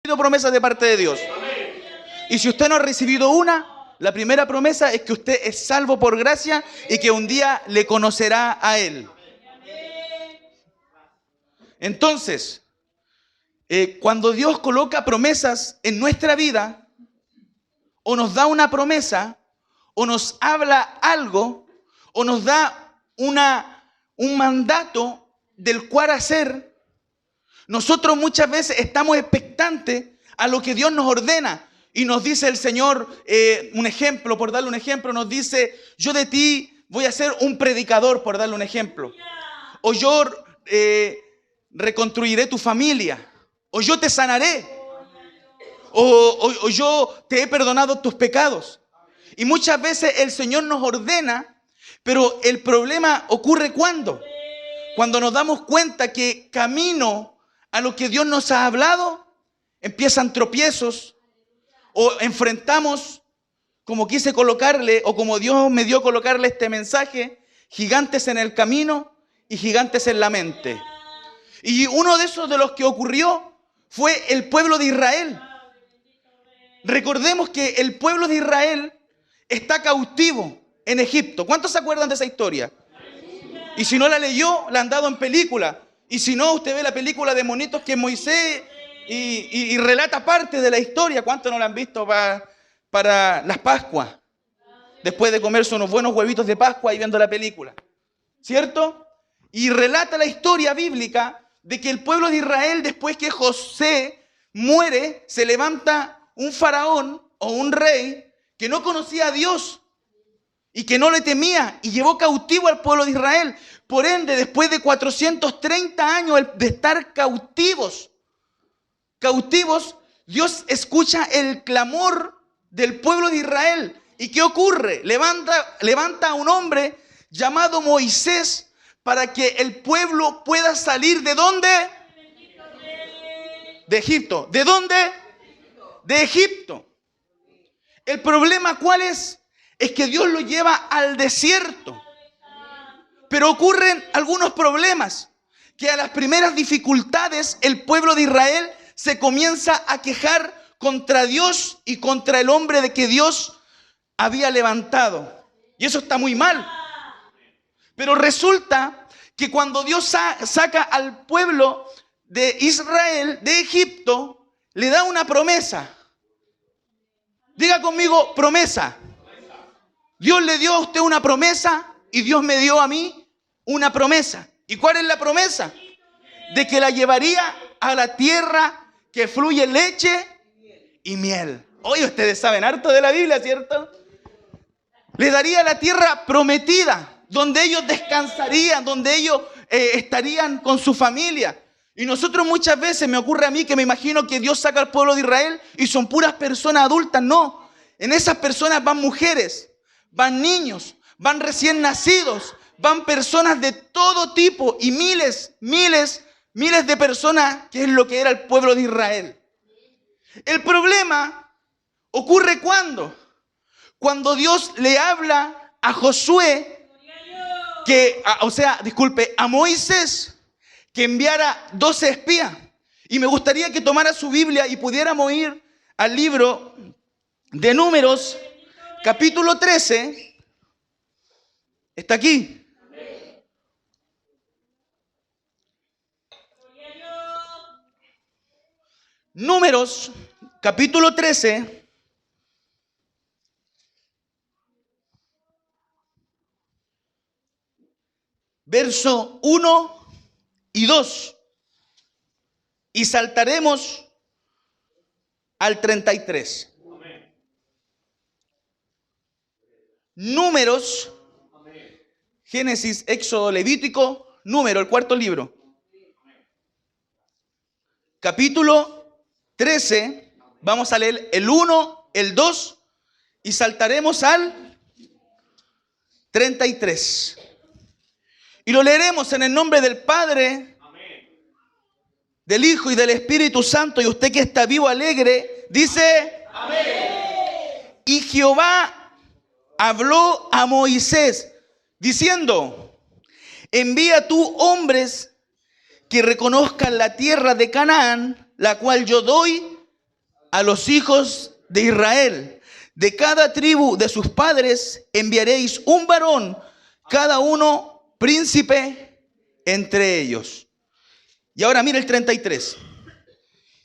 promesas de parte de Dios. Y si usted no ha recibido una, la primera promesa es que usted es salvo por gracia y que un día le conocerá a Él. Entonces, cuando Dios coloca promesas en nuestra vida, o nos da una promesa, o nos habla algo, o nos da un mandato del cual hacer, nosotros muchas veces estamos expectantes a lo que Dios nos ordena. Y nos dice el Señor, un ejemplo, por darle un ejemplo, nos dice: yo de ti voy a ser un predicador, por darle un ejemplo. O yo reconstruiré tu familia. O yo te sanaré. O yo te he perdonado tus pecados. Y muchas veces el Señor nos ordena, pero el problema ocurre ¿cuándo? Cuando nos damos cuenta que camino a lo que Dios nos ha hablado, empiezan tropiezos, o enfrentamos, como quise colocarle, o como Dios me dio colocarle este mensaje, gigantes en el camino y gigantes en la mente. Y uno de esos de los que ocurrió fue el pueblo de Israel. Recordemos que el pueblo de Israel está cautivo en Egipto. ¿Cuántos se acuerdan de esa historia? Y si no la leyó, la han dado en película. Y si no, usted ve la película de monitos que es Moisés y relata parte de la historia. ¿Cuántos no la han visto para las Pascuas? Después de comerse unos buenos huevitos de Pascua y viendo la película. ¿Cierto? Y relata la historia bíblica de que el pueblo de Israel, después que José muere, se levanta un faraón o un rey que no conocía a Dios y que no le temía, y llevó cautivo al pueblo de Israel. Por ende, después de 430 años de estar cautivos, Dios escucha el clamor del pueblo de Israel. ¿Y qué ocurre? Levanta a un hombre llamado Moisés para que el pueblo pueda salir ¿de dónde? De Egipto. ¿De dónde? De Egipto. El problema ¿cuál es? Es que Dios lo lleva al desierto. Pero ocurren algunos problemas, que a las primeras dificultades el pueblo de Israel se comienza a quejar contra Dios y contra el hombre de que Dios había levantado. Y eso está muy mal. Pero resulta que cuando Dios saca al pueblo de Israel de Egipto, le da una promesa. Diga conmigo, promesa. Dios le dio a usted una promesa y Dios me dio a mí una promesa. ¿Y cuál es la promesa? De que la llevaría a la tierra que fluye leche y miel. Oye, ustedes saben harto de la Biblia, ¿cierto? Le daría la tierra prometida, donde ellos descansarían, donde ellos estarían con su familia. Y nosotros muchas veces, me ocurre a mí que me imagino que Dios saca al pueblo de Israel y son puras personas adultas. No, en esas personas van mujeres, van niños, van recién nacidos, van personas de todo tipo y miles de personas, que es lo que era el pueblo de Israel. El problema ocurre cuando Dios le habla a Josué, a Moisés, que enviara 12 espías. Y me gustaría que tomara su Biblia y pudiéramos ir al libro de Números, capítulo 13. Está aquí. Números, capítulo 13. Verso 1 y 2. Y saltaremos al 33. Números, Génesis, Éxodo, Levítico, Número, el cuarto libro. Capítulo 13, vamos a leer el 1, el 2 y saltaremos al 33. Y lo leeremos en el nombre del Padre, del Hijo y del Espíritu Santo. Y usted que está vivo, alegre, dice: amén. Y Jehová habló a Moisés diciendo: envía tú hombres que reconozcan la tierra de Canaán, la cual yo doy a los hijos de Israel, de cada tribu de sus padres enviaréis un varón, cada uno príncipe entre ellos. Y ahora mira el 33.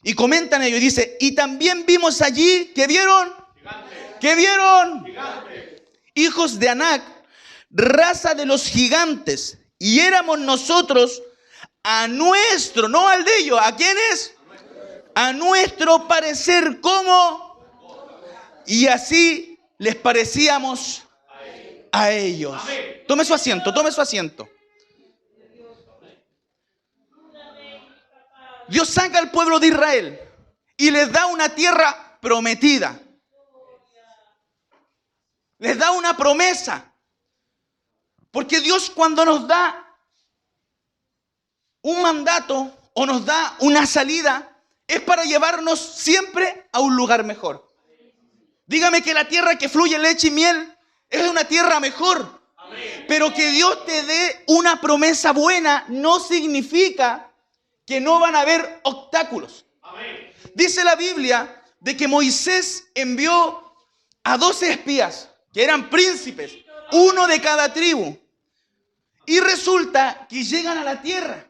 Y comentan ellos, dice, y también vimos allí, ¿qué vieron? Gigantes. ¿Qué vieron? Gigantes. Hijos de Anac, raza de los gigantes. Y éramos nosotros a nuestro, no al de ellos, ¿a quiénes? A nuestro parecer, ¿cómo? Y así les parecíamos a ellos. Tome su asiento, tome su asiento. Dios saca al pueblo de Israel y les da una tierra prometida. Les da una promesa. Porque Dios cuando nos da un mandato o nos da una salida, es para llevarnos siempre a un lugar mejor. Dígame que la tierra que fluye leche y miel es una tierra mejor. Pero que Dios te dé una promesa buena no significa que no van a haber obstáculos. Amén. Dice la Biblia de que Moisés envió a 12 espías, que eran príncipes, uno de cada tribu. Y resulta que llegan a la tierra.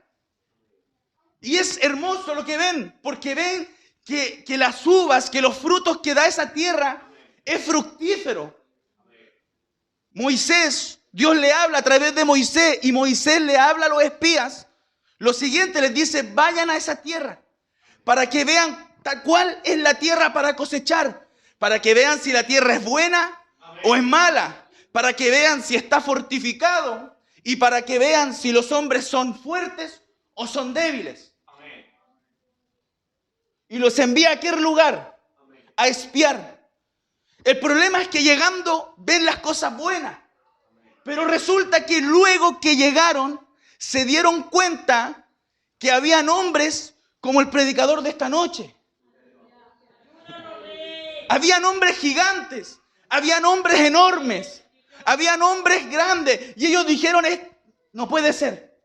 Y es hermoso lo que ven, porque ven que las uvas, que los frutos que da esa tierra es fructífero. Moisés, Dios le habla a través de Moisés y Moisés le habla a los espías. Lo siguiente les dice, vayan a esa tierra para que vean tal cual es la tierra para cosechar, para que vean si la tierra es buena o es mala, para que vean si está fortificado y para que vean si los hombres son fuertes o son débiles. Amén. Y los envía a aquel lugar a espiar. El problema es que llegando ven las cosas buenas, pero resulta que luego que llegaron se dieron cuenta que habían hombres como el predicador de esta noche. Habían hombres gigantes, habían hombres enormes, habían hombres grandes. Y ellos dijeron, no puede ser.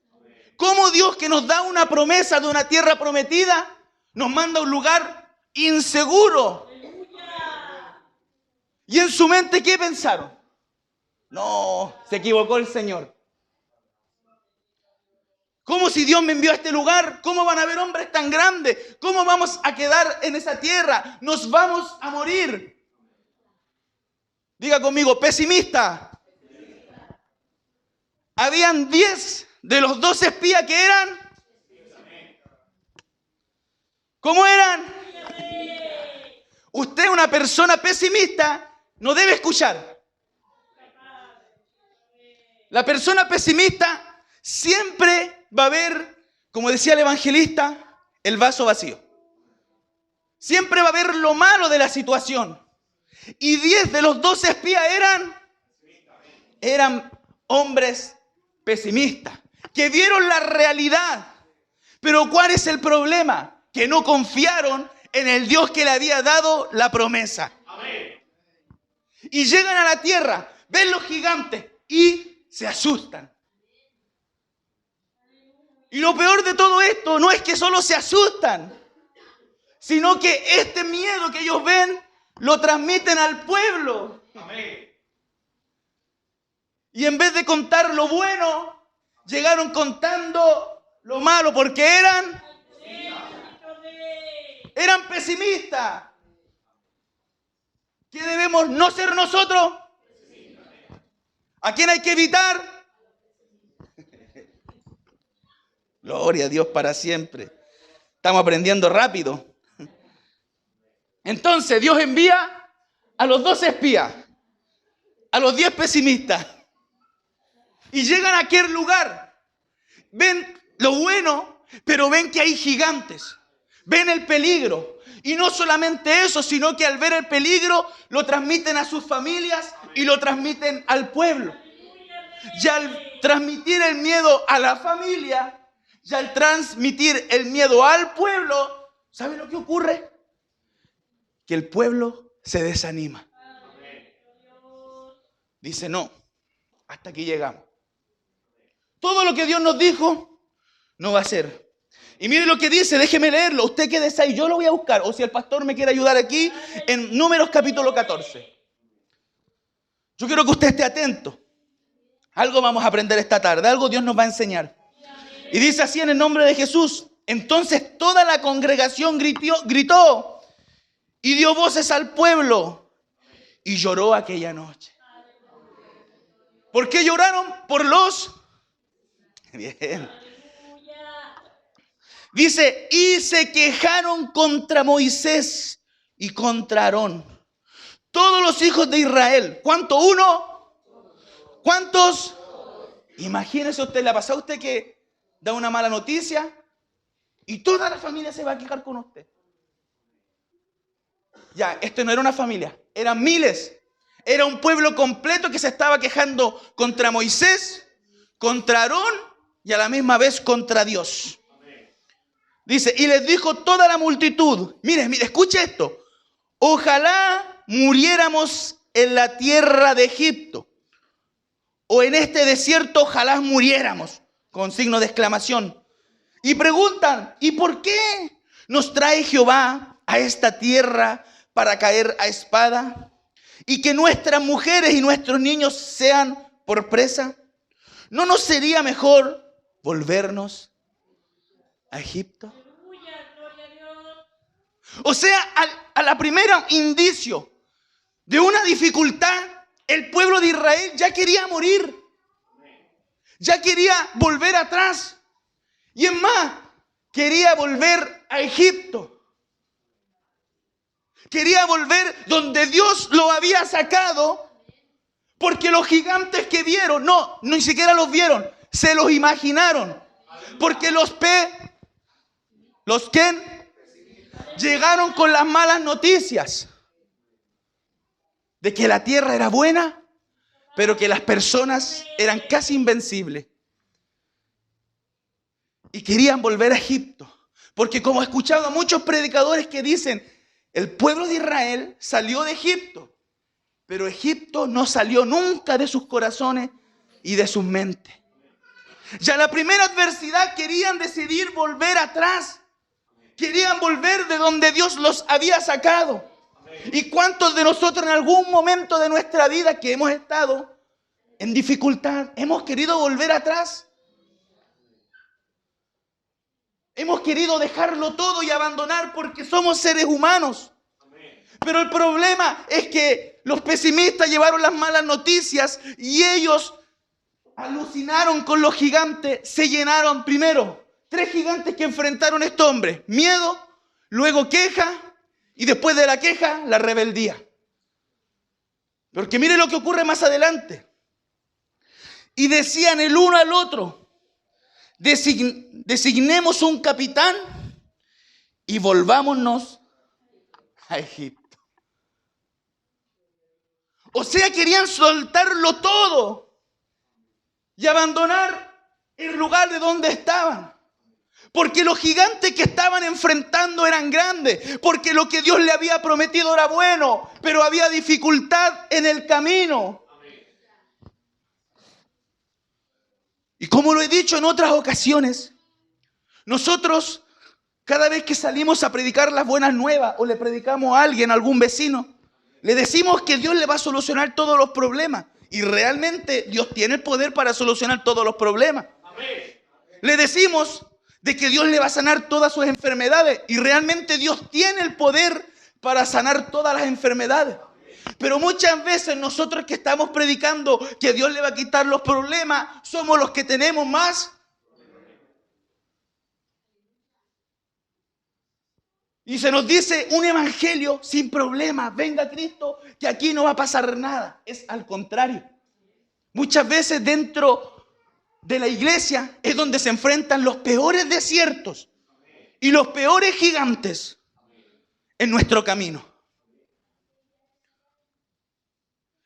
¿Cómo Dios que nos da una promesa de una tierra prometida nos manda a un lugar inseguro? Y en su mente, ¿qué pensaron? No, se equivocó el Señor. ¿Cómo si Dios me envió a este lugar? ¿Cómo van a haber hombres tan grandes? ¿Cómo vamos a quedar en esa tierra? Nos vamos a morir. Diga conmigo, pesimista. Habían 10 de los 12 espías que eran. ¿Cómo eran? Usted, una persona pesimista, no debe escuchar. La persona pesimista siempre va a ver, como decía el evangelista, el vaso vacío. Siempre va a ver lo malo de la situación. Y 10 de los 12 espías eran hombres pesimistas, que vieron la realidad. Pero ¿cuál es el problema? Que no confiaron en el Dios que le había dado la promesa. Amén. Y llegan a la tierra, ven los gigantes y se asustan. Y lo peor de todo esto no es que solo se asustan, sino que este miedo que ellos ven lo transmiten al pueblo. Amén. Y en vez de contar lo bueno, llegaron contando lo malo porque eran pesimistas. ¿Qué debemos no ser nosotros? ¿A quién hay que evitar? Gloria a Dios para siempre. Estamos aprendiendo rápido. Entonces Dios envía a los 12 espías, a los 10 pesimistas. Y llegan a aquel lugar. Ven lo bueno, pero ven que hay gigantes. Ven el peligro. Y no solamente eso, sino que al ver el peligro lo transmiten a sus familias y lo transmiten al pueblo. Y al transmitir el miedo a la familia, y al transmitir el miedo al pueblo, ¿sabe lo que ocurre? Que el pueblo se desanima. Dice, no, hasta aquí llegamos. Todo lo que Dios nos dijo no va a ser. Y mire lo que dice, déjeme leerlo. Usted quédese ahí, yo lo voy a buscar. O si el pastor me quiere ayudar aquí, en Números capítulo 14. Yo quiero que usted esté atento. Algo vamos a aprender esta tarde, algo Dios nos va a enseñar. Y dice así en el nombre de Jesús. Entonces toda la congregación gritó y dio voces al pueblo y lloró aquella noche. ¿Por qué lloraron? Por los... Bien. Dice, y se quejaron contra Moisés y contra Aarón. Todos los hijos de Israel. ¿Cuánto? ¿Uno? ¿Cuántos? Imagínese usted, ¿le ha pasado a usted que da una mala noticia y toda la familia se va a quejar con usted? Ya, esto no era una familia, eran miles. Era un pueblo completo que se estaba quejando contra Moisés, contra Aarón y a la misma vez contra Dios. Dice, y les dijo toda la multitud, mire, escuche esto. Ojalá muriéramos en la tierra de Egipto. O en este desierto, ojalá muriéramos. Con signo de exclamación. Y preguntan, ¿y por qué nos trae Jehová a esta tierra para caer a espada? Y que nuestras mujeres y nuestros niños sean por presa. ¿No nos sería mejor volvernos a Egipto? O sea, a la primera indicio de una dificultad, el pueblo de Israel ya quería morir. Ya quería volver atrás. Y es más, quería volver a Egipto. Quería volver donde Dios lo había sacado. Porque los gigantes que vieron, no, ni siquiera los vieron, se los imaginaron. Porque los llegaron con las malas noticias de que la tierra era buena, pero que las personas eran casi invencibles. Y querían volver a Egipto. Porque como he escuchado a muchos predicadores que dicen, el pueblo de Israel salió de Egipto, pero Egipto no salió nunca de sus corazones y de sus mentes. Ya la primera adversidad querían decidir volver atrás. Querían volver de donde Dios los había sacado. ¿Y cuántos de nosotros en algún momento de nuestra vida que hemos estado en dificultad, hemos querido volver atrás? Hemos querido dejarlo todo y abandonar porque somos seres humanos. Pero el problema es que los pesimistas llevaron las malas noticias y ellos alucinaron con los gigantes, se llenaron primero. 3 gigantes que enfrentaron a este hombre. Miedo, luego queja y después de la queja, la rebeldía. Porque mire lo que ocurre más adelante. Y decían el uno al otro, designemos un capitán y volvámonos a Egipto. O sea, querían soltarlo todo y abandonar el lugar de donde estaban. Porque los gigantes que estaban enfrentando eran grandes. Porque lo que Dios le había prometido era bueno. Pero había dificultad en el camino. Y como lo he dicho en otras ocasiones, nosotros cada vez que salimos a predicar las buenas nuevas o le predicamos a alguien, a algún vecino, le decimos que Dios le va a solucionar todos los problemas. Y realmente Dios tiene el poder para solucionar todos los problemas. Le decimos de que Dios le va a sanar todas sus enfermedades. Y realmente Dios tiene el poder para sanar todas las enfermedades. Pero muchas veces nosotros que estamos predicando que Dios le va a quitar los problemas, somos los que tenemos más. Y se nos dice un evangelio sin problemas. Venga Cristo, que aquí no va a pasar nada. Es al contrario. Muchas veces dentro de la iglesia es donde se enfrentan los peores desiertos y los peores gigantes en nuestro camino.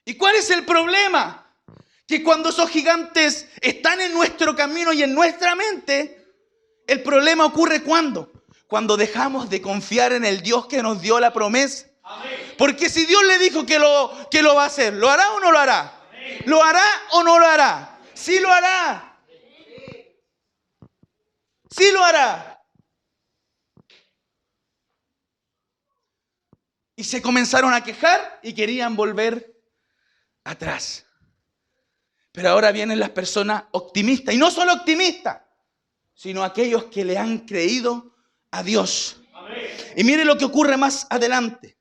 ¿Y cuál es el problema? Que cuando esos gigantes están en nuestro camino y en nuestra mente, el problema ocurre ¿cuándo? Cuando dejamos de confiar en el Dios que nos dio la promesa. Porque si Dios le dijo que lo va a hacer, ¿lo hará o no lo hará? ¿Lo hará o no lo hará? Sí lo hará. Sí lo hará. Y se comenzaron a quejar y querían volver atrás. Pero ahora vienen las personas optimistas. Y no solo optimistas, sino aquellos que le han creído a Dios. Amén. Y mire lo que ocurre más adelante.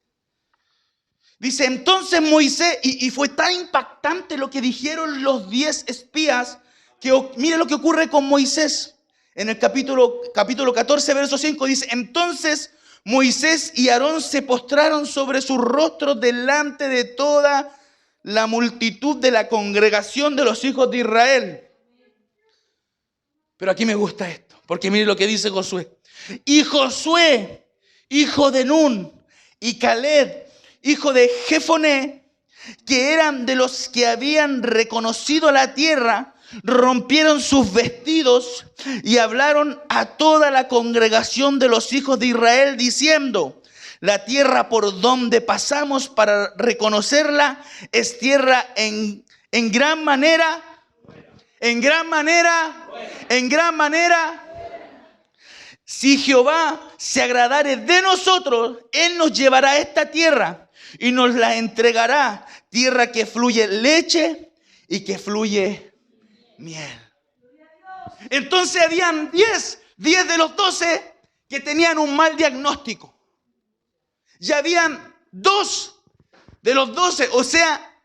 Dice, entonces Moisés, y fue tan impactante lo que dijeron los 10 espías, que mire lo que ocurre con Moisés. En el capítulo 14, verso 5 dice, entonces Moisés y Aarón se postraron sobre sus rostros delante de toda la multitud de la congregación de los hijos de Israel. Pero aquí me gusta esto, porque mire lo que dice Josué. Y Josué, hijo de Nun, y Caleb, hijo de Jefoné, que eran de los que habían reconocido la tierra, rompieron sus vestidos y hablaron a toda la congregación de los hijos de Israel diciendo, la tierra por donde pasamos para reconocerla es tierra en gran manera. Si Jehová se agradare de nosotros, Él nos llevará a esta tierra y nos la entregará, tierra que fluye leche y que fluye miel. Entonces habían 10 de los 12 que tenían un mal diagnóstico. Ya habían 2 de los 12, o sea,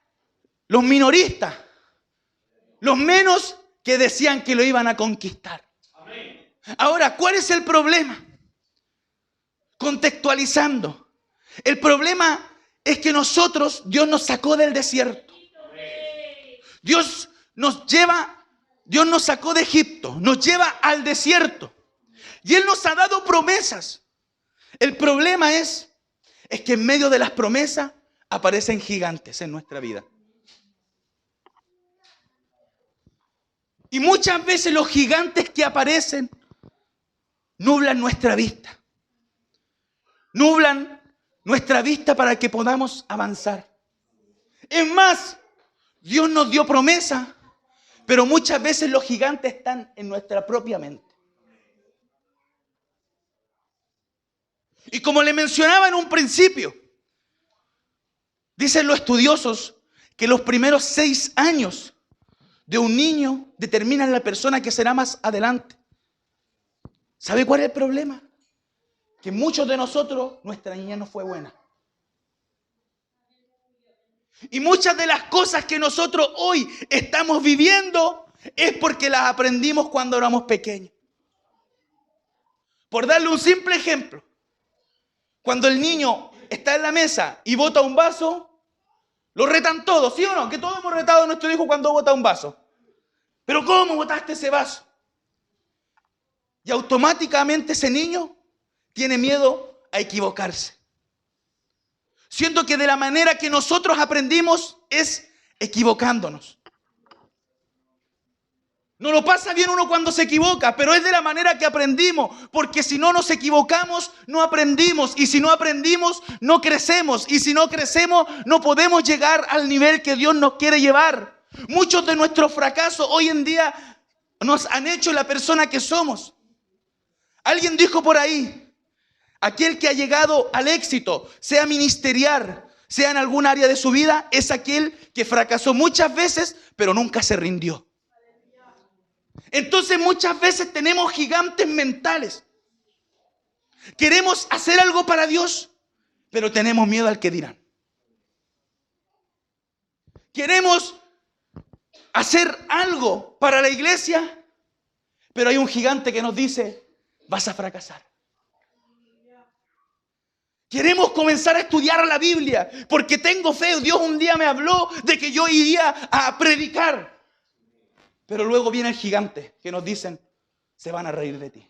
los minoristas, los menos que decían que lo iban a conquistar. Ahora, ¿cuál es el problema? Contextualizando, el problema es que Dios nos sacó del desierto. Dios nos sacó de Egipto, nos lleva al desierto. Y Él nos ha dado promesas. El problema es que en medio de las promesas aparecen gigantes en nuestra vida. Y muchas veces los gigantes que aparecen nublan nuestra vista. Nublan nuestra vista para que podamos avanzar. Es más, Dios nos dio promesa, pero muchas veces los gigantes están en nuestra propia mente. Y como le mencionaba en un principio, dicen los estudiosos que los primeros 6 años de un niño determinan la persona que será más adelante. ¿Sabe cuál es el problema? Que muchos de nosotros, nuestra niñez no fue buena. Y muchas de las cosas que nosotros hoy estamos viviendo es porque las aprendimos cuando éramos pequeños. Por darle un simple ejemplo, cuando el niño está en la mesa y bota un vaso, lo retan todos, ¿sí o no? Que todos hemos retado a nuestro hijo cuando bota un vaso. ¿Pero cómo botaste ese vaso? Y automáticamente ese niño tiene miedo a equivocarse. Siento que de la manera que nosotros aprendimos es equivocándonos. No lo pasa bien uno cuando se equivoca, pero es de la manera que aprendimos, porque si no nos equivocamos, no aprendimos, y si no aprendimos, no crecemos, y si no crecemos, no podemos llegar al nivel que Dios nos quiere llevar. Muchos de nuestros fracasos hoy en día nos han hecho la persona que somos. Alguien dijo por ahí, aquel que ha llegado al éxito, sea ministerial, sea en algún área de su vida, es aquel que fracasó muchas veces, pero nunca se rindió. Entonces muchas veces tenemos gigantes mentales. Queremos hacer algo para Dios, pero tenemos miedo al que dirán. Queremos hacer algo para la iglesia, pero hay un gigante que nos dice, vas a fracasar. Queremos comenzar a estudiar la Biblia porque tengo fe. Dios un día me habló de que yo iría a predicar. Pero luego viene el gigante que nos dicen, se van a reír de ti.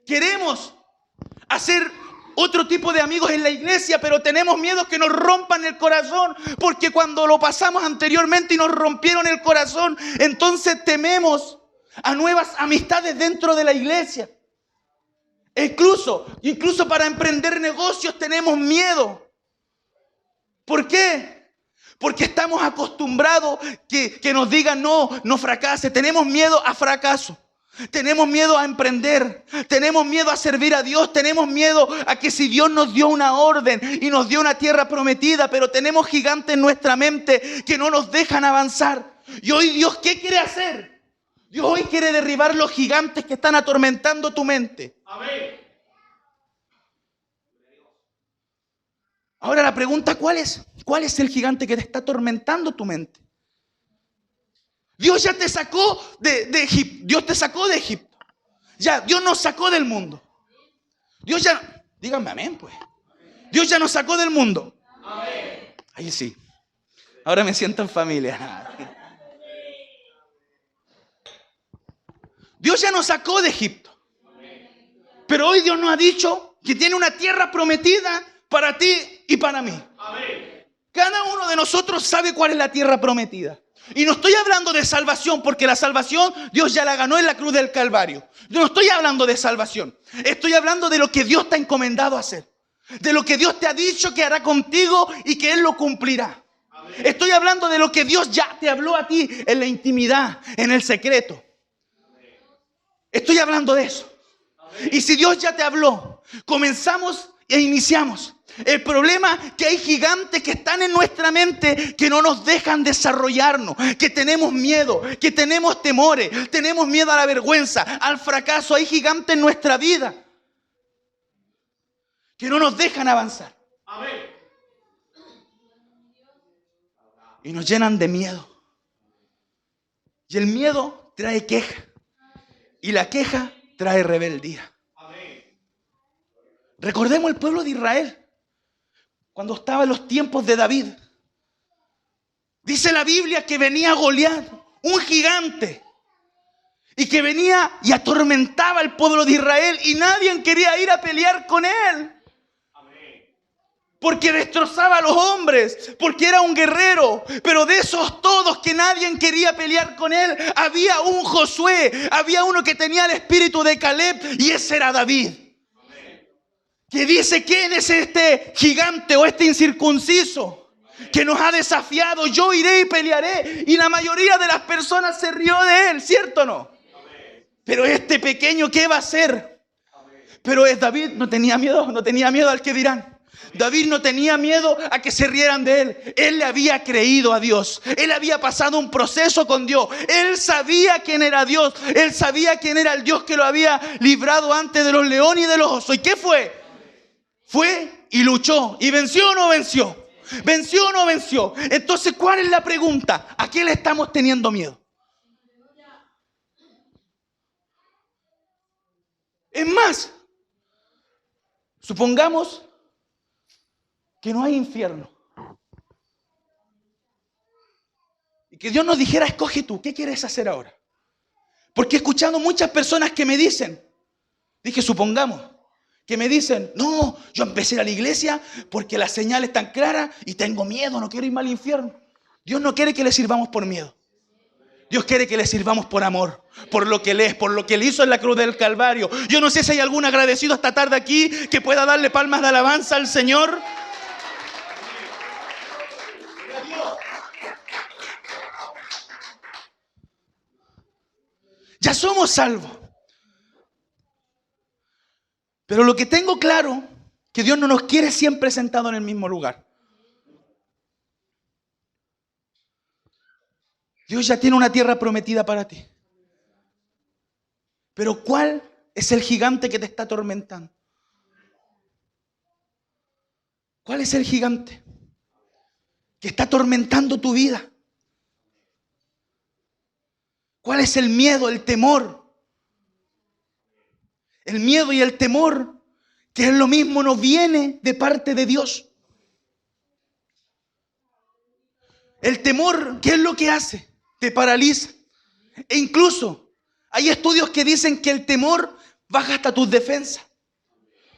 Queremos hacer otro tipo de amigos en la iglesia, pero tenemos miedo que nos rompan el corazón, porque cuando lo pasamos anteriormente y nos rompieron el corazón, entonces tememos a nuevas amistades dentro de la iglesia. Incluso para emprender negocios tenemos miedo. ¿Por qué? Porque estamos acostumbrados que nos digan no fracase. Tenemos miedo a fracaso. Tenemos miedo a emprender, tenemos miedo a servir a Dios, tenemos miedo a que si Dios nos dio una orden y nos dio una tierra prometida, pero tenemos gigantes en nuestra mente que no nos dejan avanzar. Y hoy Dios, ¿qué quiere hacer? Dios hoy quiere derribar los gigantes que están atormentando tu mente. Amén. Ahora la pregunta, ¿cuál es? ¿Cuál es el gigante que te está atormentando tu mente? Dios ya te sacó de Egipto. Dios te sacó de Egipto. Ya, Dios nos sacó del mundo. Dios ya, díganme amén pues. Dios ya nos sacó del mundo. Amén. Ahí sí. Ahora me siento en familia. Dios ya nos sacó de Egipto. Pero hoy Dios nos ha dicho que tiene una tierra prometida para ti y para mí. Amén. Cada uno de nosotros sabe cuál es la tierra prometida. Y no estoy hablando de salvación, porque la salvación Dios ya la ganó en la cruz del Calvario. Yo no estoy hablando de salvación. Estoy hablando de lo que Dios te ha encomendado a hacer. De lo que Dios te ha dicho que hará contigo y que Él lo cumplirá. Amén. Estoy hablando de lo que Dios ya te habló a ti en la intimidad, en el secreto. Estoy hablando de eso. Y si Dios ya te habló, comenzamos e iniciamos. El problema es que hay gigantes que están en nuestra mente que no nos dejan desarrollarnos, que tenemos miedo, que tenemos temores, tenemos miedo a la vergüenza, al fracaso. Hay gigantes en nuestra vida que no nos dejan avanzar. Amén. Y nos llenan de miedo. Y el miedo trae queja. Y la queja trae rebeldía. Amén. Recordemos el pueblo de Israel. Cuando estaba en los tiempos de David. Dice la Biblia que venía Goliat, un gigante. Y que venía y atormentaba al pueblo de Israel. Y nadie quería ir a pelear con él. Porque destrozaba a los hombres, porque era un guerrero. Pero de esos todos que nadie quería pelear con él, había un Josué, había uno que tenía el espíritu de Caleb, y ese era David. Que dice, ¿quién es este gigante o este incircunciso que nos ha desafiado? Yo iré y pelearé. Y la mayoría de las personas se rió de él, ¿cierto o no? Pero este pequeño, ¿qué va a hacer? Pero es David, no tenía miedo al que dirán. David no tenía miedo a que se rieran de él. Él le había creído a Dios. Él había pasado un proceso con Dios. Él sabía quién era Dios. Él sabía quién era el Dios que lo había librado antes de los leones y de los osos. ¿Y qué fue? Fue y luchó. ¿Y venció o no venció? ¿Venció o no venció? Entonces, ¿cuál es la pregunta? ¿A qué le estamos teniendo miedo? Es más, supongamos que no hay infierno. Y que Dios nos dijera, escoge tú, ¿qué quieres hacer ahora? Porque he escuchado muchas personas que me dicen, supongamos, que me dicen, no, yo empecé a ir a la iglesia porque la señal es tan clara y tengo miedo, no quiero irme al infierno. Dios no quiere que le sirvamos por miedo. Dios quiere que le sirvamos por amor, por lo que Él es, por lo que Él hizo en la cruz del Calvario. Yo no sé si hay algún agradecido esta tarde aquí que pueda darle palmas de alabanza al Señor. Ya somos salvos. Pero lo que tengo claro, que Dios no nos quiere siempre sentados en el mismo lugar. Dios ya tiene una tierra prometida para ti. Pero ¿cuál es el gigante que te está atormentando? ¿Cuál es el gigante que está atormentando tu vida? ¿Cuál es el miedo, el temor? El miedo y el temor, que es lo mismo, no viene de parte de Dios. El temor, ¿qué es lo que hace? Te paraliza. E incluso hay estudios que dicen que el temor baja hasta tus defensas.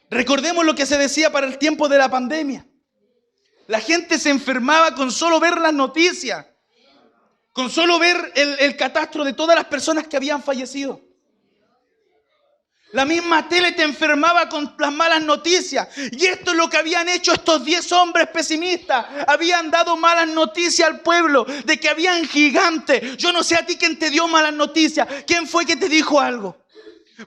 Recordemos lo que se decía para el tiempo de la pandemia. La gente se enfermaba con solo ver las noticias, con solo ver el catastro de todas las personas que habían fallecido. La misma tele te enfermaba con las malas noticias. Y esto es lo que habían hecho estos 10 hombres pesimistas. Habían dado malas noticias al pueblo de que habían gigantes. Yo no sé a ti quién te dio malas noticias. ¿Quién fue que te dijo algo?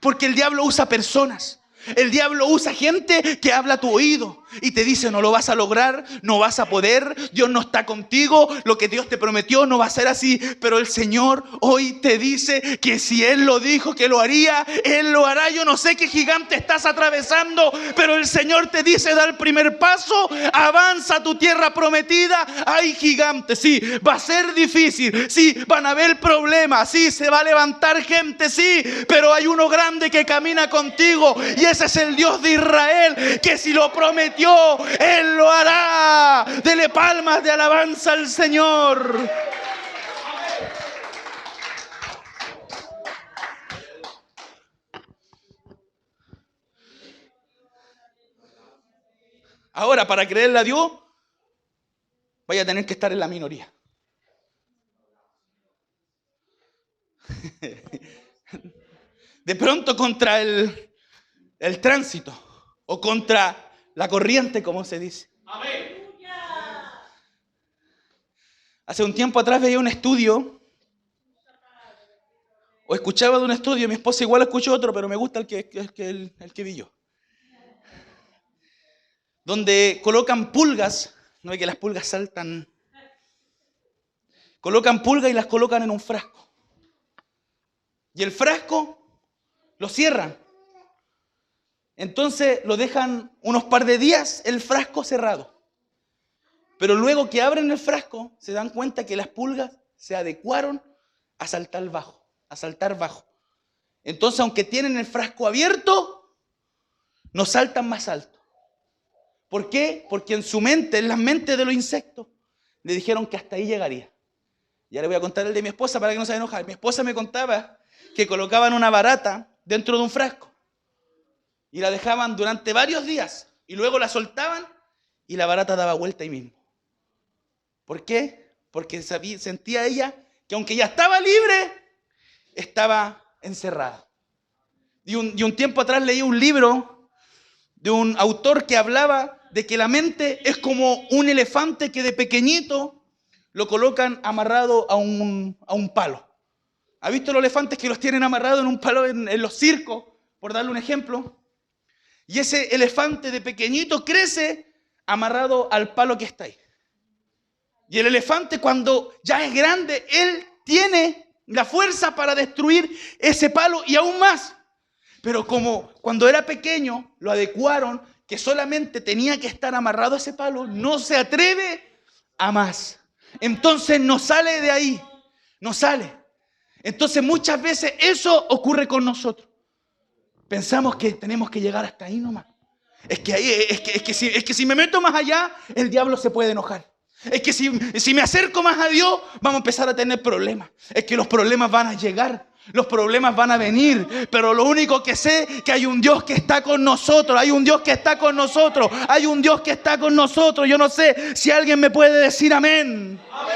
Porque el diablo usa personas. El diablo usa gente que habla a tu oído y te dice: no lo vas a lograr, no vas a poder, Dios no está contigo, lo que Dios te prometió no va a ser así. Pero el Señor hoy te dice que si Él lo dijo que lo haría, Él lo hará. Yo no sé qué gigante estás atravesando, pero el Señor te dice: da el primer paso, avanza a tu tierra prometida. Hay gigantes, sí, va a ser difícil, sí, van a haber problemas, sí, se va a levantar gente, sí, pero hay uno grande que camina contigo y ese es el Dios de Israel, que si lo prometió, Él lo hará. Dele palmas de alabanza al Señor. Ahora, para creerle a Dios, vaya a tener que estar en la minoría. De pronto contra el tránsito o contra la corriente, como se dice. Amén. Hace un tiempo atrás veía un estudio, o escuchaba de un estudio, mi esposa igual escuchó otro, pero me gusta el que vi yo. Donde colocan pulgas, no ve que las pulgas saltan, colocan pulgas y las colocan en un frasco. Y el frasco lo cierran. Entonces lo dejan unos par de días el frasco cerrado. Pero luego que abren el frasco se dan cuenta que las pulgas se adecuaron a saltar bajo. Entonces, aunque tienen el frasco abierto, no saltan más alto. ¿Por qué? Porque en su mente, en las mentes de los insectos, le dijeron que hasta ahí llegaría. Ya le voy a contar el de mi esposa para que no se enoje. Mi esposa me contaba que colocaban una barata dentro de un frasco y la dejaban durante varios días y luego la soltaban y la barata daba vuelta ahí mismo. ¿Por qué? Porque sentía ella que aunque ya estaba libre, estaba encerrada. Y un tiempo atrás leí un libro de un autor que hablaba de que la mente es como un elefante que de pequeñito lo colocan amarrado a un palo. ¿Ha visto los elefantes que los tienen amarrados en un palo en los circos? Por darle un ejemplo. Y ese elefante de pequeñito crece amarrado al palo que está ahí. Y el elefante, cuando ya es grande, él tiene la fuerza para destruir ese palo y aún más. Pero como cuando era pequeño lo adecuaron que solamente tenía que estar amarrado a ese palo, no se atreve a más. Entonces no sale de ahí, no sale. Entonces muchas veces eso ocurre con nosotros. Pensamos que tenemos que llegar hasta ahí nomás. Es que si me meto más allá, el diablo se puede enojar. Es que si me acerco más a Dios, vamos a empezar a tener problemas. Es que los problemas van a llegar, los problemas van a venir. Pero lo único que sé es que hay un Dios que está con nosotros. Hay un Dios que está con nosotros. Hay un Dios que está con nosotros. Yo no sé si alguien me puede decir amén. Amén.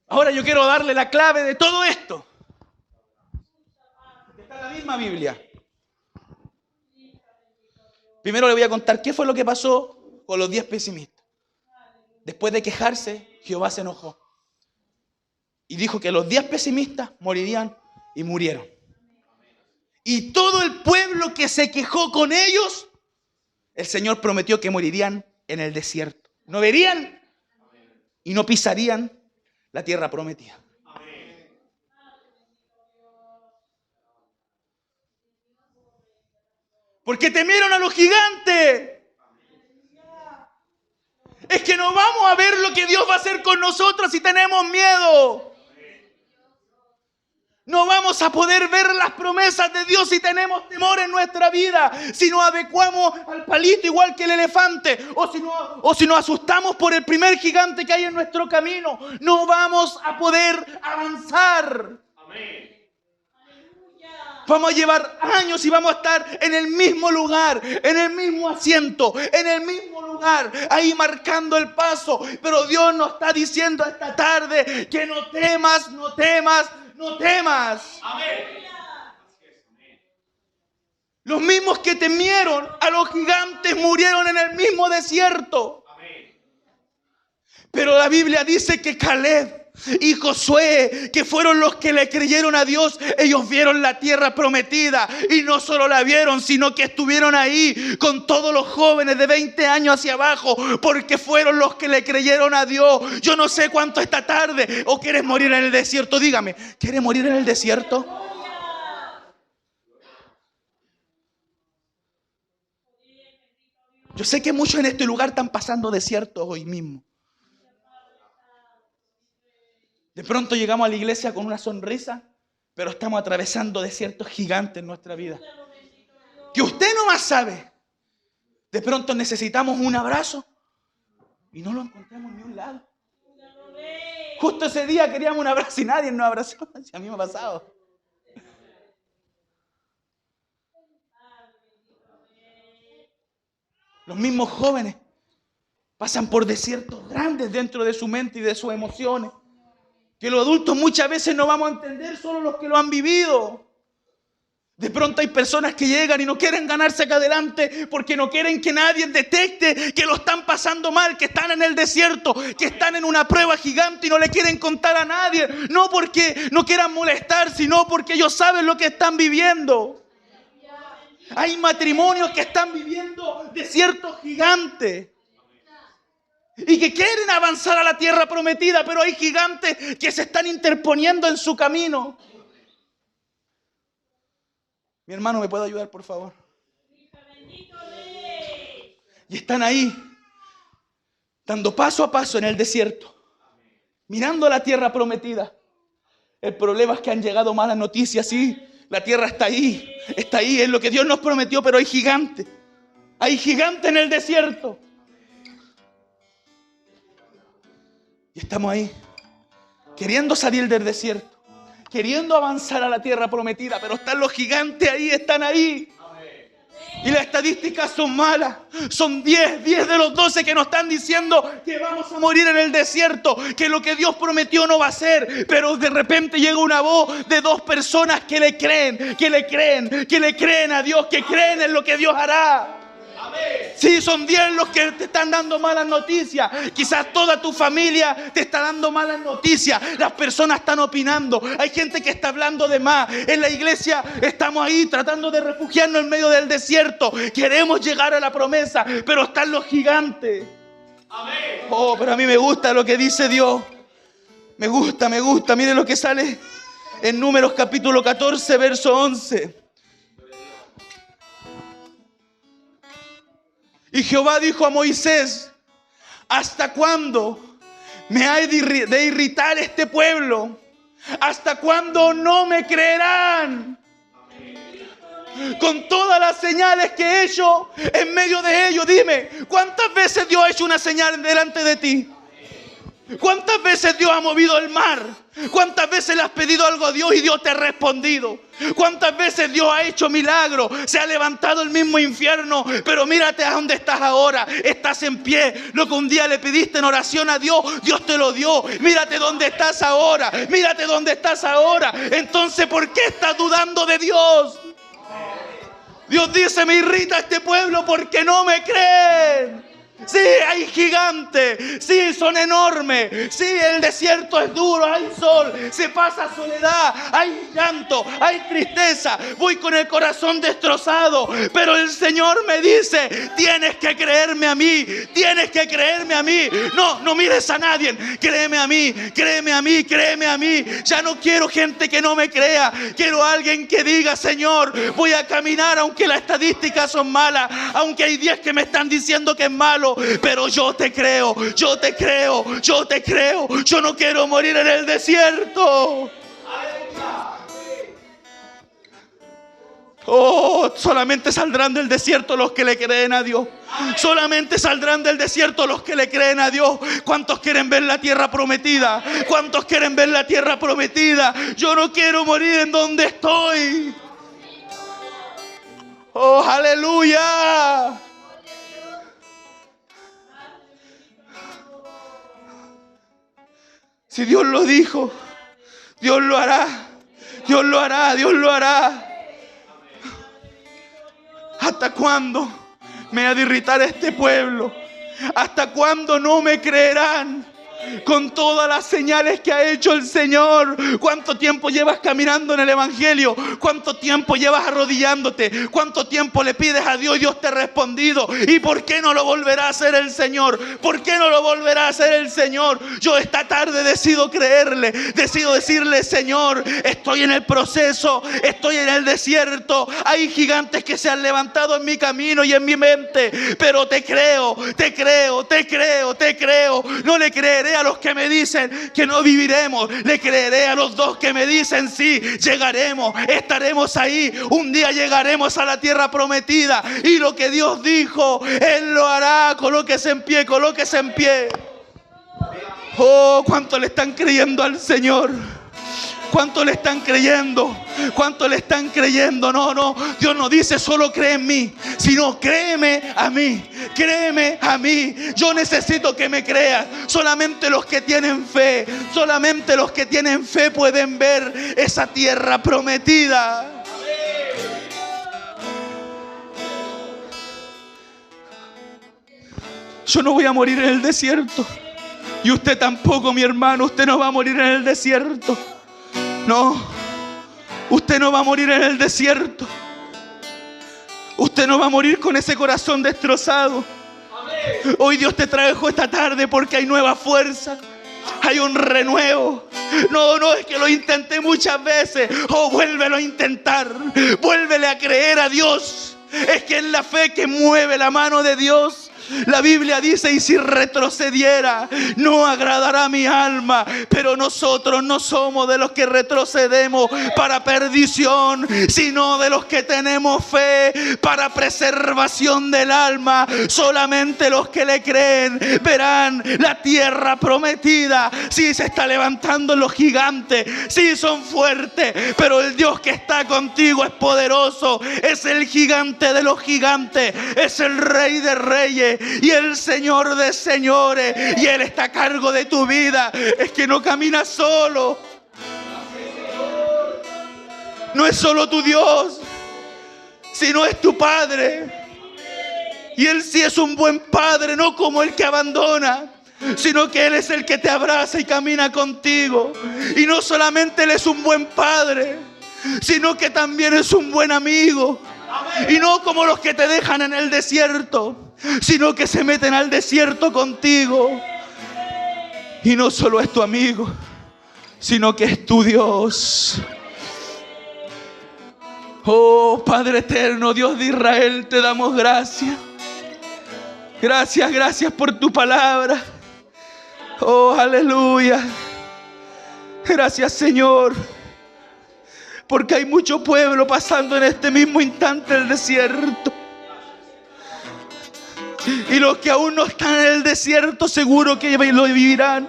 Ahora yo quiero darle la clave de todo esto. Está en la misma Biblia. Primero le voy a contar qué fue lo que pasó con los 10 pesimistas. Después de quejarse, Jehová se enojó. Y dijo que los 10 pesimistas morirían y murieron. Y todo el pueblo que se quejó con ellos, el Señor prometió que morirían en el desierto. No verían y no pisarían la tierra prometida. Porque temieron a los gigantes. Es que no vamos a ver lo que Dios va a hacer con nosotros si tenemos miedo. No vamos a poder ver las promesas de Dios si tenemos temor en nuestra vida. Si nos adecuamos al palito igual que el elefante. O si nos asustamos por el primer gigante que hay en nuestro camino. No vamos a poder avanzar. Amén. Vamos a llevar años y vamos a estar en el mismo lugar, en el mismo asiento, en el mismo lugar, ahí marcando el paso. Pero Dios nos está diciendo esta tarde que no temas, no temas. Amén. Los mismos que temieron a los gigantes murieron en el mismo desierto. Amén. Pero la Biblia dice que Caleb y Josué, que fueron los que le creyeron a Dios, ellos vieron la tierra prometida. Y no solo la vieron, sino que estuvieron ahí con todos los jóvenes de 20 años hacia abajo, porque fueron los que le creyeron a Dios. Yo no sé cuánto esta tarde o quieres morir en el desierto. Dígame, ¿quieres morir en el desierto? Yo sé que muchos en este lugar están pasando desiertos hoy mismo. De pronto llegamos a la iglesia con una sonrisa, pero estamos atravesando desiertos gigantes en nuestra vida. Que usted nomás sabe. De pronto necesitamos un abrazo y no lo encontramos en ningún lado. Justo ese día queríamos un abrazo y nadie nos abrazó. A mí me ha pasado. Los mismos jóvenes pasan por desiertos grandes dentro de su mente y de sus emociones, que los adultos muchas veces no vamos a entender, solo los que lo han vivido. De pronto hay personas que llegan y no quieren ganarse acá adelante porque no quieren que nadie detecte que lo están pasando mal, que están en el desierto, que están en una prueba gigante y no le quieren contar a nadie. No porque no quieran molestar, sino porque ellos saben lo que están viviendo. Hay matrimonios que están viviendo desiertos gigantes y que quieren avanzar a la tierra prometida, pero hay gigantes que se están interponiendo en su camino. Mi hermano, ¿me puede ayudar, por favor? Y están ahí, dando paso a paso en el desierto, mirando la tierra prometida. El problema es que han llegado malas noticias, sí. La tierra está ahí, es lo que Dios nos prometió, pero hay gigantes. Hay gigantes en el desierto. Y estamos ahí, queriendo salir del desierto, queriendo avanzar a la tierra prometida, pero están los gigantes ahí, están ahí. Y las estadísticas son malas. Son 10 de los 12 que nos están diciendo que vamos a morir en el desierto, que lo que Dios prometió no va a ser. Pero de repente llega una voz de 2 personas que le creen a Dios, que creen en lo que Dios hará. Sí, son 10 los que te están dando malas noticias. Quizás toda tu familia te está dando malas noticias. Las personas están opinando. Hay gente que está hablando de más. En la iglesia estamos ahí tratando de refugiarnos en medio del desierto. Queremos llegar a la promesa, pero están los gigantes. Oh, pero a mí me gusta lo que dice Dios. Me gusta. Mire lo que sale en Números capítulo 14, verso 11. Y Jehová dijo a Moisés: ¿hasta cuándo me hay de irritar este pueblo? ¿Hasta cuándo no me creerán? Con todas las señales que he hecho en medio de ellos, dime, ¿cuántas veces Dios ha hecho una señal delante de ti? ¿Cuántas veces Dios ha movido el mar? ¿Cuántas veces le has pedido algo a Dios y Dios te ha respondido? ¿Cuántas veces Dios ha hecho milagros? Se ha levantado el mismo infierno, pero mírate a dónde estás ahora. Estás en pie. Lo que un día le pediste en oración a Dios, Dios te lo dio. Mírate dónde estás ahora. Entonces, ¿por qué estás dudando de Dios? Dios dice: me irrita este pueblo porque no me creen. Sí, hay gigantes, sí, son enormes, sí, el desierto es duro, hay sol, se pasa soledad, hay llanto, hay tristeza, voy con el corazón destrozado, pero el Señor me dice: tienes que creerme a mí, no mires a nadie, créeme a mí, ya no quiero gente que no me crea, quiero alguien que diga: Señor, voy a caminar aunque las estadísticas son malas, aunque hay 10 que me están diciendo que es malo, pero yo te creo, yo no quiero morir en el desierto. Oh, solamente saldrán del desierto los que le creen a Dios. Solamente saldrán del desierto los que le creen a Dios. ¿Cuántos quieren ver la tierra prometida? Yo no quiero morir en donde estoy. Oh, aleluya. Si Dios lo dijo, Dios lo hará. Dios lo hará, Dios lo hará. ¿Hasta cuándo me ha de irritar este pueblo? ¿Hasta cuándo no me creerán? Con todas las señales que ha hecho el Señor. ¿Cuánto tiempo llevas caminando en el Evangelio? ¿Cuánto tiempo llevas arrodillándote? ¿Cuánto tiempo le pides a Dios y Dios te ha respondido? ¿Y por qué no lo volverá a hacer el Señor? ¿Por qué no lo volverá a hacer el Señor? Yo esta tarde decido creerle, decido decirle: Señor, estoy en el proceso, estoy en el desierto, hay gigantes que se han levantado en mi camino y en mi mente, pero te creo, te creo, te creo, te creo. No le creeré a los que me dicen que no viviremos, le creeré a los dos que me dicen: sí, llegaremos, estaremos ahí, un día llegaremos a la tierra prometida, y lo que Dios dijo, Él lo hará. Colóquese en pie, colóquese en pie. Oh, cuánto le están creyendo al Señor. ¿Cuánto le están creyendo? ¿Cuánto le están creyendo? No, Dios no dice solo cree en mí, sino créeme a mí, créeme a mí. Yo necesito que me creas. Solamente los que tienen fe, solamente los que tienen fe pueden ver esa tierra prometida. Yo no voy a morir en el desierto, y usted tampoco, mi hermano. Usted no va a morir en el desierto. No, usted no va a morir en el desierto. Usted no va a morir con ese corazón destrozado. Hoy Dios te trajo esta tarde porque hay nueva fuerza, hay un renuevo. No, es que lo intenté muchas veces. Oh, vuélvelo a intentar, vuélvele a creer a Dios. Es que es la fe que mueve la mano de Dios. La Biblia dice: y si retrocediera, no agradará a mi alma. Pero nosotros no somos de los que retrocedemos para perdición, sino de los que tenemos fe para preservación del alma. Solamente los que le creen verán la tierra prometida. Sí, se está levantando los gigantes, sí son fuertes, pero el Dios que está contigo es poderoso. Es el gigante de los gigantes, es el Rey de reyes y el Señor de señores, y Él está a cargo de tu vida. Es que no caminas solo, no es solo tu Dios, sino es tu Padre. Y Él sí es un buen Padre, no como el que abandona, sino que Él es el que te abraza y camina contigo. Y no solamente Él es un buen Padre, sino que también es un buen amigo. Y no como los que te dejan en el desierto, sino que se meten al desierto contigo. Y no solo es tu amigo, sino que es tu Dios. Oh Padre eterno, Dios de Israel, te damos gracias. Gracias por tu palabra. Oh, aleluya. Gracias, Señor, porque hay mucho pueblo pasando en este mismo instante el desierto. Y los que aún no están en el desierto, seguro que lo vivirán.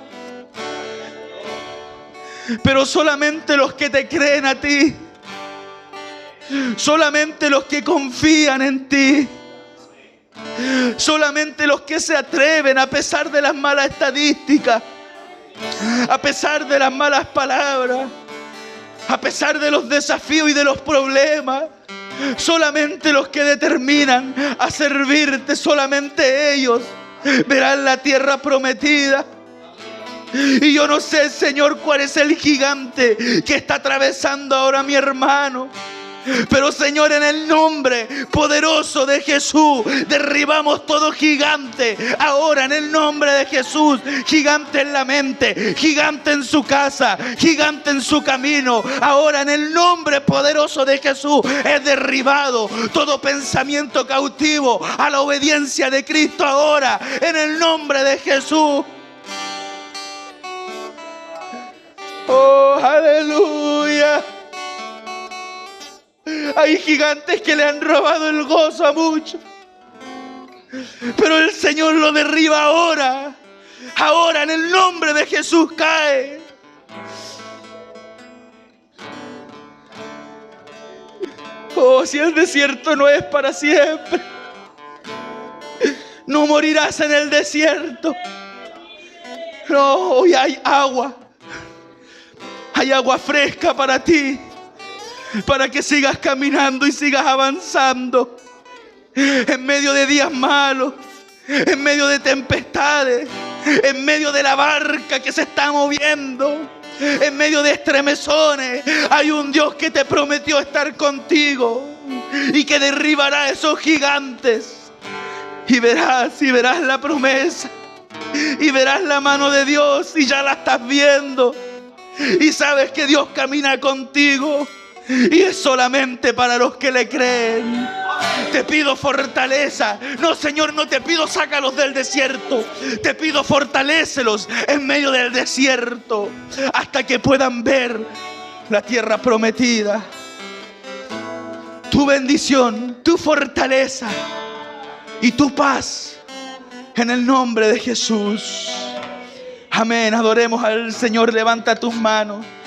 Pero solamente los que te creen a ti, solamente los que confían en ti, solamente los que se atreven a pesar de las malas estadísticas, a pesar de las malas palabras, a pesar de los desafíos y de los problemas, solamente los que determinan a servirte, solamente ellos verán la tierra prometida. Y yo no sé, Señor, cuál es el gigante que está atravesando ahora mi hermano. Pero, Señor, en el nombre poderoso de Jesús, derribamos todo gigante. Ahora, en el nombre de Jesús, gigante en la mente, gigante en su casa, gigante en su camino. Ahora, en el nombre poderoso de Jesús, es derribado todo pensamiento cautivo a la obediencia de Cristo. Ahora, en el nombre de Jesús. Oh, aleluya. Hay gigantes que le han robado el gozo a muchos, pero el Señor lo derriba ahora. Ahora, en el nombre de Jesús, cae. Oh, si el desierto no es para siempre, no morirás en el desierto. No, hoy hay agua. Hay agua fresca para ti. para que sigas caminando y sigas avanzando. En medio de días malos, en medio de tempestades, en medio de la barca que se está moviendo, en medio de estremezones, hay un Dios que te prometió estar contigo y que derribará esos gigantes. Y verás la promesa, y verás la mano de Dios, y ya la estás viendo. Y sabes que Dios camina contigo, y es solamente para los que le creen. Te pido fortaleza. No, Señor, no te pido sácalos del desierto. Te pido fortalécelos en medio del desierto hasta que puedan ver la tierra prometida. Tu bendición, tu fortaleza y tu paz en el nombre de Jesús. Amén. Adoremos al Señor. Levanta tus manos.